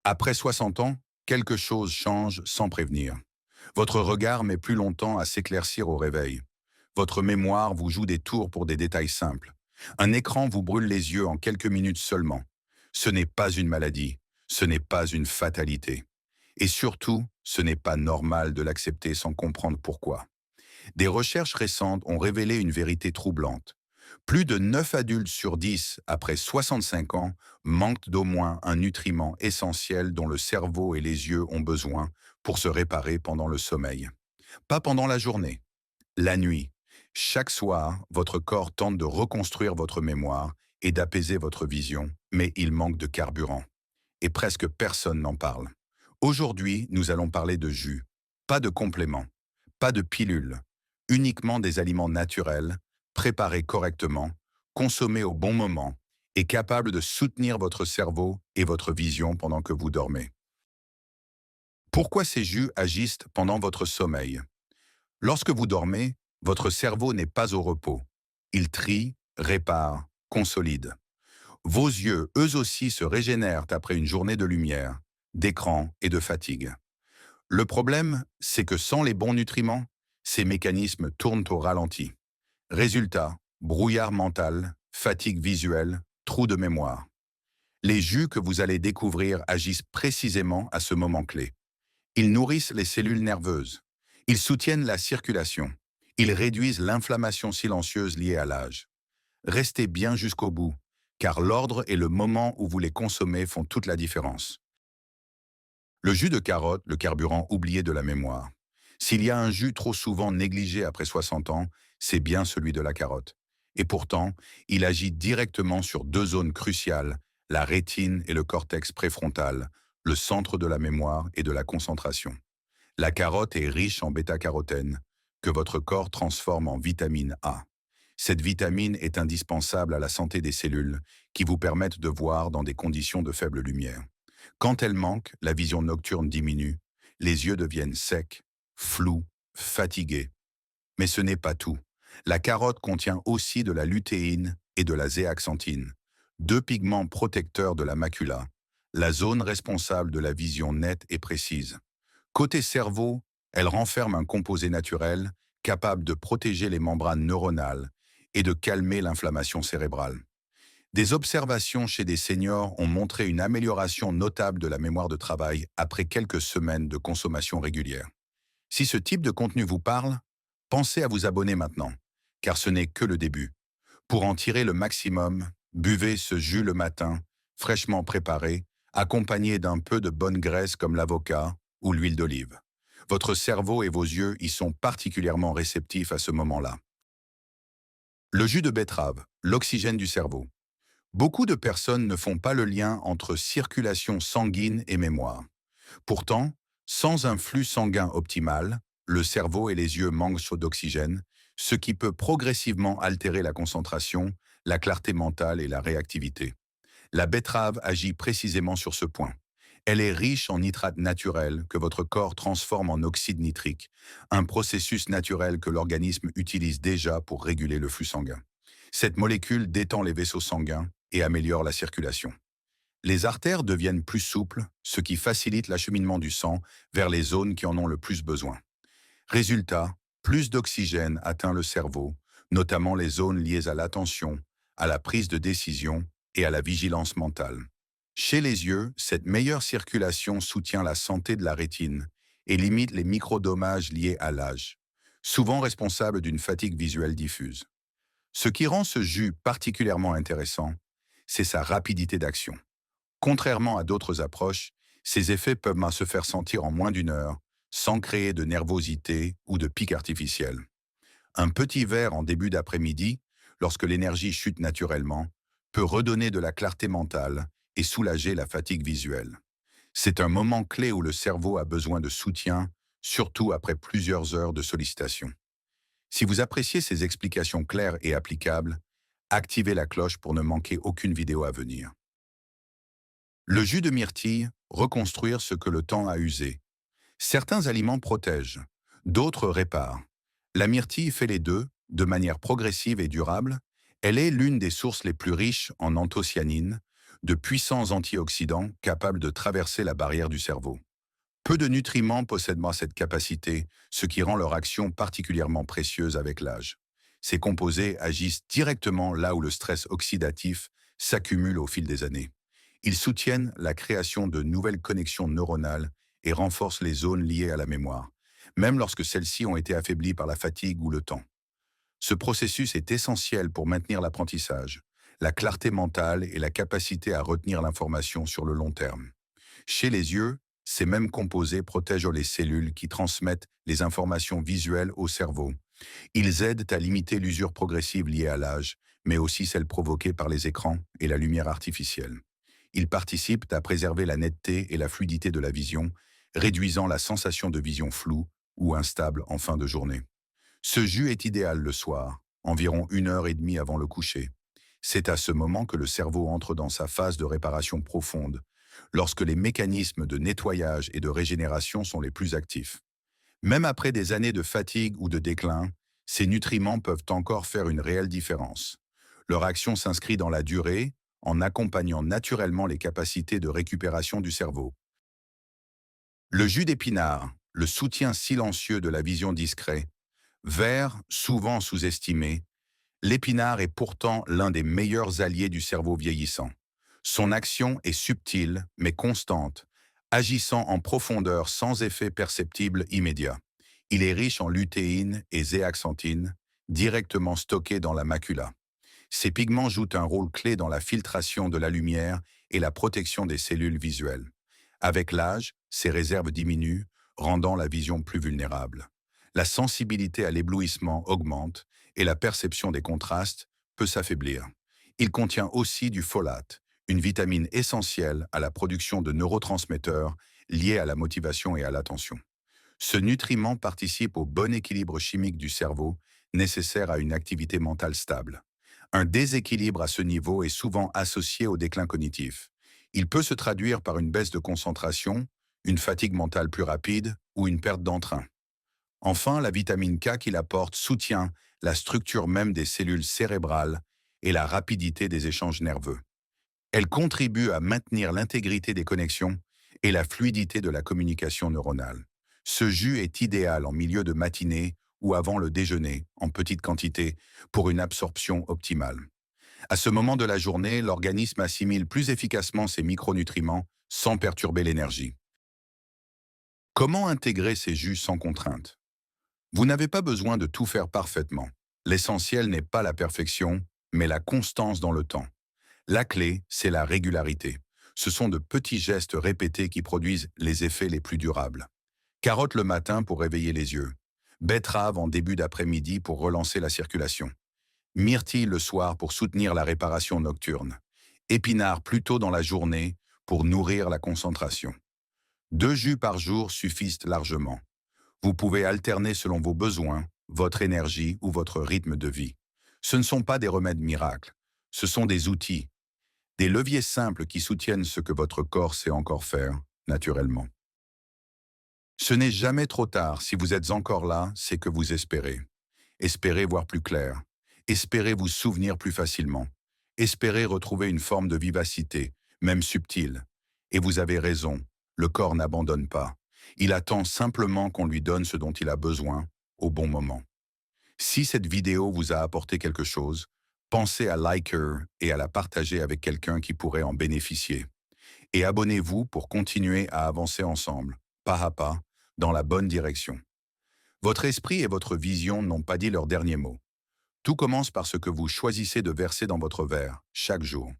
Après 60 ans, quelque chose change sans prévenir. Votre regard met plus longtemps à s'éclaircir au réveil. Votre mémoire vous joue des tours pour des détails simples. Un écran vous brûle les yeux en quelques minutes seulement. Ce n'est pas une maladie, ce n'est pas une fatalité. Et surtout, ce n'est pas normal de l'accepter sans comprendre pourquoi. Des recherches récentes ont révélé une vérité troublante. Plus de 9 adultes sur 10, après 65 ans, manquent d'au moins un nutriment essentiel dont le cerveau et les yeux ont besoin pour se réparer pendant le sommeil. Pas pendant la journée, la nuit. Chaque soir, votre corps tente de reconstruire votre mémoire et d'apaiser votre vision, mais il manque de carburant. Et presque personne n'en parle. Aujourd'hui, nous allons parler de jus. Pas de compléments, pas de pilules, uniquement des aliments naturels, préparés correctement, consommés au bon moment et capables de soutenir votre cerveau et votre vision pendant que vous dormez. Pourquoi ces jus agissent pendant votre sommeil? Lorsque vous dormez, votre cerveau n'est pas au repos. Il trie, répare, consolide. Vos yeux, eux aussi, se régénèrent après une journée de lumière, d'écran et de fatigue. Le problème, c'est que sans les bons nutriments, ces mécanismes tournent au ralenti. Résultat, brouillard mental, fatigue visuelle, trou de mémoire. Les jus que vous allez découvrir agissent précisément à ce moment clé. Ils nourrissent les cellules nerveuses. Ils soutiennent la circulation. Ils réduisent l'inflammation silencieuse liée à l'âge. Restez bien jusqu'au bout, car l'ordre et le moment où vous les consommez font toute la différence. Le jus de carotte, le carburant oublié de la mémoire. S'il y a un jus trop souvent négligé après 60 ans, c'est bien celui de la carotte. Et pourtant, il agit directement sur deux zones cruciales, la rétine et le cortex préfrontal, le centre de la mémoire et de la concentration. La carotte est riche en bêta-carotène, que votre corps transforme en vitamine A. Cette vitamine est indispensable à la santé des cellules, qui vous permettent de voir dans des conditions de faible lumière. Quand elle manque, la vision nocturne diminue, les yeux deviennent secs, flous, fatigués. Mais ce n'est pas tout. La carotte contient aussi de la lutéine et de la zéaxanthine, deux pigments protecteurs de la macula, la zone responsable de la vision nette et précise. Côté cerveau, elle renferme un composé naturel capable de protéger les membranes neuronales et de calmer l'inflammation cérébrale. Des observations chez des seniors ont montré une amélioration notable de la mémoire de travail après quelques semaines de consommation régulière. Si ce type de contenu vous parle, pensez à vous abonner maintenant, car ce n'est que le début. Pour en tirer le maximum, buvez ce jus le matin, fraîchement préparé, accompagné d'un peu de bonne graisse comme l'avocat ou l'huile d'olive. Votre cerveau et vos yeux y sont particulièrement réceptifs à ce moment-là. Le jus de betterave, l'oxygène du cerveau. Beaucoup de personnes ne font pas le lien entre circulation sanguine et mémoire. Pourtant, sans un flux sanguin optimal, le cerveau et les yeux manquent d'oxygène, ce qui peut progressivement altérer la concentration, la clarté mentale et la réactivité. La betterave agit précisément sur ce point. Elle est riche en nitrate naturel que votre corps transforme en oxyde nitrique, un processus naturel que l'organisme utilise déjà pour réguler le flux sanguin. Cette molécule détend les vaisseaux sanguins et améliore la circulation. Les artères deviennent plus souples, ce qui facilite l'acheminement du sang vers les zones qui en ont le plus besoin. Résultat, plus d'oxygène atteint le cerveau, notamment les zones liées à l'attention, à la prise de décision et à la vigilance mentale. Chez les yeux, cette meilleure circulation soutient la santé de la rétine et limite les microdommages liés à l'âge, souvent responsables d'une fatigue visuelle diffuse. Ce qui rend ce jus particulièrement intéressant, c'est sa rapidité d'action. Contrairement à d'autres approches, ces effets peuvent se faire sentir en moins d'une heure, sans créer de nervosité ou de pic artificiel. Un petit verre en début d'après-midi, lorsque l'énergie chute naturellement, peut redonner de la clarté mentale et soulager la fatigue visuelle. C'est un moment clé où le cerveau a besoin de soutien, surtout après plusieurs heures de sollicitation. Si vous appréciez ces explications claires et applicables, activez la cloche pour ne manquer aucune vidéo à venir. Le jus de myrtille, reconstruire ce que le temps a usé. Certains aliments protègent, d'autres réparent. La myrtille fait les deux, de manière progressive et durable. Elle est l'une des sources les plus riches en anthocyanine, de puissants antioxydants capables de traverser la barrière du cerveau. Peu de nutriments possèdent cette capacité, ce qui rend leur action particulièrement précieuse avec l'âge. Ces composés agissent directement là où le stress oxydatif s'accumule au fil des années. Ils soutiennent la création de nouvelles connexions neuronales et renforcent les zones liées à la mémoire, même lorsque celles-ci ont été affaiblies par la fatigue ou le temps. Ce processus est essentiel pour maintenir l'apprentissage, la clarté mentale et la capacité à retenir l'information sur le long terme. Chez les yeux, ces mêmes composés protègent les cellules qui transmettent les informations visuelles au cerveau. Ils aident à limiter l'usure progressive liée à l'âge, mais aussi celle provoquée par les écrans et la lumière artificielle. Ils participent à préserver la netteté et la fluidité de la vision, réduisant la sensation de vision floue ou instable en fin de journée. Ce jus est idéal le soir, environ 1 heure et demie avant le coucher. C'est à ce moment que le cerveau entre dans sa phase de réparation profonde, lorsque les mécanismes de nettoyage et de régénération sont les plus actifs. Même après des années de fatigue ou de déclin, ces nutriments peuvent encore faire une réelle différence. Leur action s'inscrit dans la durée, en accompagnant naturellement les capacités de récupération du cerveau. Le jus d'épinard, le soutien silencieux de la vision discret, vert, souvent sous-estimé, l'épinard est pourtant l'un des meilleurs alliés du cerveau vieillissant. Son action est subtile, mais constante, agissant en profondeur sans effet perceptible immédiat. Il est riche en lutéine et zéaxanthine, directement stockés dans la macula. Ces pigments jouent un rôle clé dans la filtration de la lumière et la protection des cellules visuelles. Avec l'âge, ces réserves diminuent, rendant la vision plus vulnérable. La sensibilité à l'éblouissement augmente et la perception des contrastes peut s'affaiblir. Il contient aussi du folate, une vitamine essentielle à la production de neurotransmetteurs liés à la motivation et à l'attention. Ce nutriment participe au bon équilibre chimique du cerveau, nécessaire à une activité mentale stable. Un déséquilibre à ce niveau est souvent associé au déclin cognitif. Il peut se traduire par une baisse de concentration, une fatigue mentale plus rapide ou une perte d'entrain. Enfin, la vitamine K qu'il apporte soutient la structure même des cellules cérébrales et la rapidité des échanges nerveux. Elle contribue à maintenir l'intégrité des connexions et la fluidité de la communication neuronale. Ce jus est idéal en milieu de matinée ou avant le déjeuner, en petite quantité, pour une absorption optimale. À ce moment de la journée, l'organisme assimile plus efficacement ces micronutriments sans perturber l'énergie. Comment intégrer ces jus sans contrainte? Vous n'avez pas besoin de tout faire parfaitement. L'essentiel n'est pas la perfection, mais la constance dans le temps. La clé, c'est la régularité. Ce sont de petits gestes répétés qui produisent les effets les plus durables. Carotte le matin pour réveiller les yeux. Betterave en début d'après-midi pour relancer la circulation. Myrtille le soir pour soutenir la réparation nocturne. Épinard plus tôt dans la journée pour nourrir la concentration. 2 jus par jour suffisent largement. Vous pouvez alterner selon vos besoins, votre énergie ou votre rythme de vie. Ce ne sont pas des remèdes miracles. Ce sont des outils, des leviers simples qui soutiennent ce que votre corps sait encore faire, naturellement. Ce n'est jamais trop tard. Si vous êtes encore là, c'est que vous espérez. Espérez voir plus clair. Espérez vous souvenir plus facilement. Espérez retrouver une forme de vivacité, même subtile. Et vous avez raison, le corps n'abandonne pas. Il attend simplement qu'on lui donne ce dont il a besoin, au bon moment. Si cette vidéo vous a apporté quelque chose, pensez à liker et à la partager avec quelqu'un qui pourrait en bénéficier. Et abonnez-vous pour continuer à avancer ensemble, pas à pas, dans la bonne direction. Votre esprit et votre vision n'ont pas dit leur dernier mot. Tout commence par ce que vous choisissez de verser dans votre verre, chaque jour.